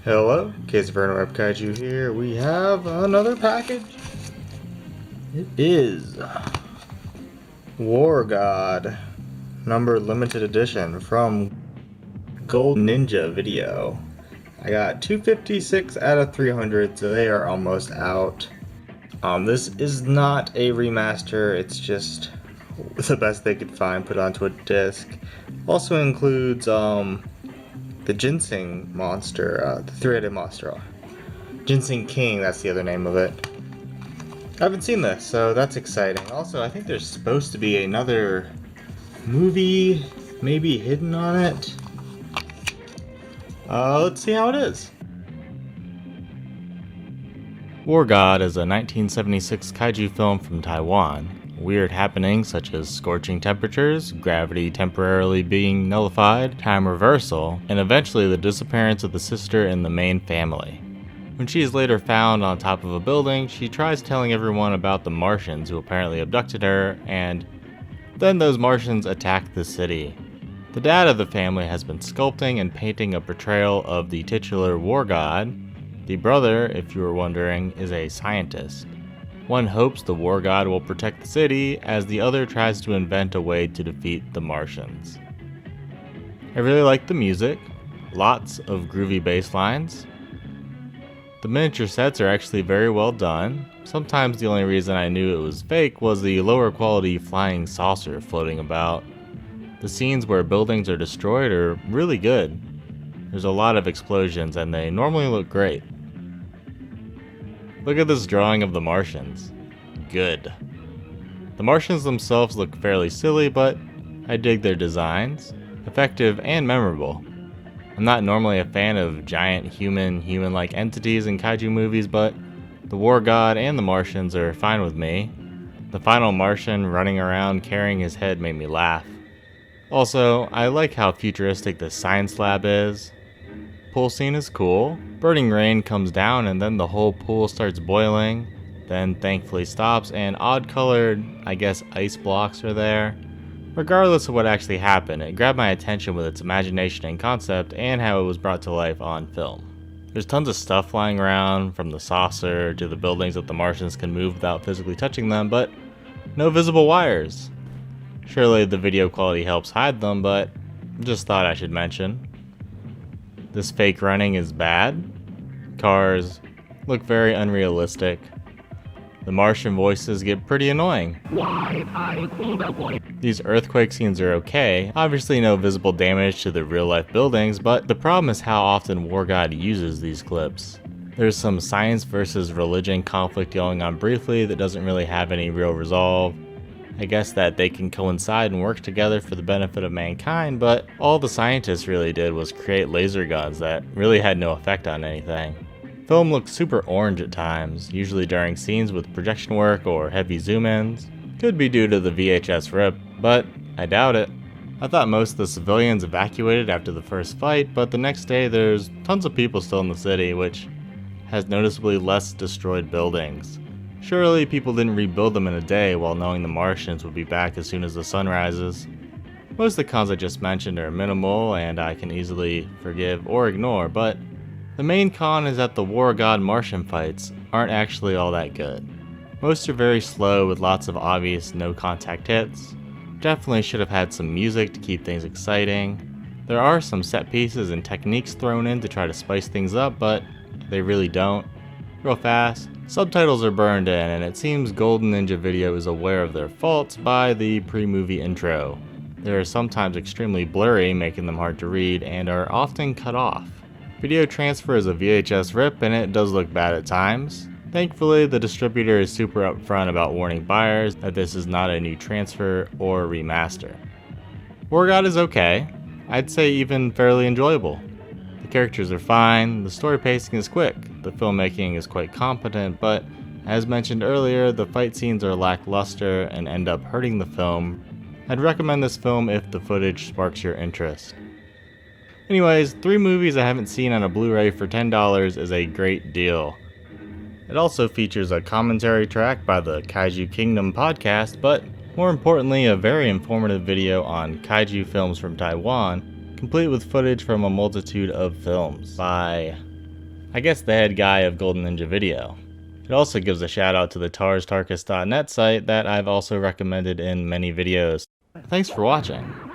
Hello, Case of Interwebkaiju here. We have another package. It is War God, number limited edition from Gold Ninja Video. I got 256 out of 300, so they are almost out. This is not a remaster, it's just the best they could find put onto a disc. Also includes the ginseng monster, the three-headed monster. Ginseng King, that's the other name of it. I haven't seen this, so that's exciting. Also, I think there's supposed to be another movie, maybe hidden on it. Let's see how it is. War God is a 1976 kaiju film from Taiwan. Weird happenings such as scorching temperatures, gravity temporarily being nullified, time reversal, and eventually the disappearance of the sister in the main family. When she is later found on top of a building, she tries telling everyone about the Martians who apparently abducted her, and then those Martians attack the city. The dad of the family has been sculpting and painting a portrayal of the titular war god. The brother, if you were wondering, is a scientist. One hopes the war god will protect the city, as the other tries to invent a way to defeat the Martians. I really like the music, lots of groovy bass lines. The miniature sets are actually very well done. Sometimes the only reason I knew it was fake was the lower quality flying saucer floating about. The scenes where buildings are destroyed are really good. There's a lot of explosions and they normally look great. Look at this drawing of the Martians. Good. The Martians themselves look fairly silly, but I dig their designs. Effective and memorable. I'm not normally a fan of giant human-like entities in kaiju movies, but the War God and the Martians are fine with me. The final Martian running around carrying his head made me laugh. Also, I like how futuristic the science lab is. Pool scene is cool. Burning rain comes down and then the whole pool starts boiling, then thankfully stops, and odd colored, I guess, ice blocks are there. Regardless of what actually happened, it grabbed my attention with its imagination and concept and how it was brought to life on film. There's tons of stuff flying around, from the saucer to the buildings that the Martians can move without physically touching them, but no visible wires. Surely the video quality helps hide them, but just thought I should mention. This fake running is bad. Cars look very unrealistic. The Martian voices get pretty annoying. These earthquake scenes are okay. Obviously no visible damage to the real life buildings, but the problem is how often War God uses these clips. There's some science versus religion conflict going on briefly that doesn't really have any real resolve. I guess that they can coincide and work together for the benefit of mankind, but all the scientists really did was create laser guns that really had no effect on anything. Film looks super orange at times, usually during scenes with projection work or heavy zoom-ins. Could be due to the VHS rip, but I doubt it. I thought most of the civilians evacuated after the first fight, but the next day there's tons of people still in the city, which has noticeably less destroyed buildings. Surely people didn't rebuild them in a day while knowing the Martians would be back as soon as the sun rises. Most of the cons I just mentioned are minimal and I can easily forgive or ignore, but the main con is that the War God Martian fights aren't actually all that good. Most are very slow with lots of obvious no contact hits. Definitely should have had some music to keep things exciting. There are some set pieces and techniques thrown in to try to spice things up, but they really don't. Real fast, subtitles are burned in, and it seems Golden Ninja Video is aware of their faults by the pre-movie intro. They are sometimes extremely blurry, making them hard to read, and are often cut off. Video transfer is a VHS rip, and it does look bad at times. Thankfully, the distributor is super upfront about warning buyers that this is not a new transfer or remaster. War God is okay. I'd say even fairly enjoyable. The characters are fine, the story pacing is quick, the filmmaking is quite competent, but as mentioned earlier, the fight scenes are lackluster and end up hurting the film. I'd recommend this film if the footage sparks your interest. Anyways, 3 movies I haven't seen on a Blu-ray for $10 is a great deal. It also features a commentary track by the Kaiju Kingdom podcast, but more importantly, a very informative video on kaiju films from Taiwan, complete with footage from a multitude of films by I guess the head guy of Golden Ninja Video. It also gives a shout out to the tarstarkus.net site that I've also recommended in many videos. Thanks for watching.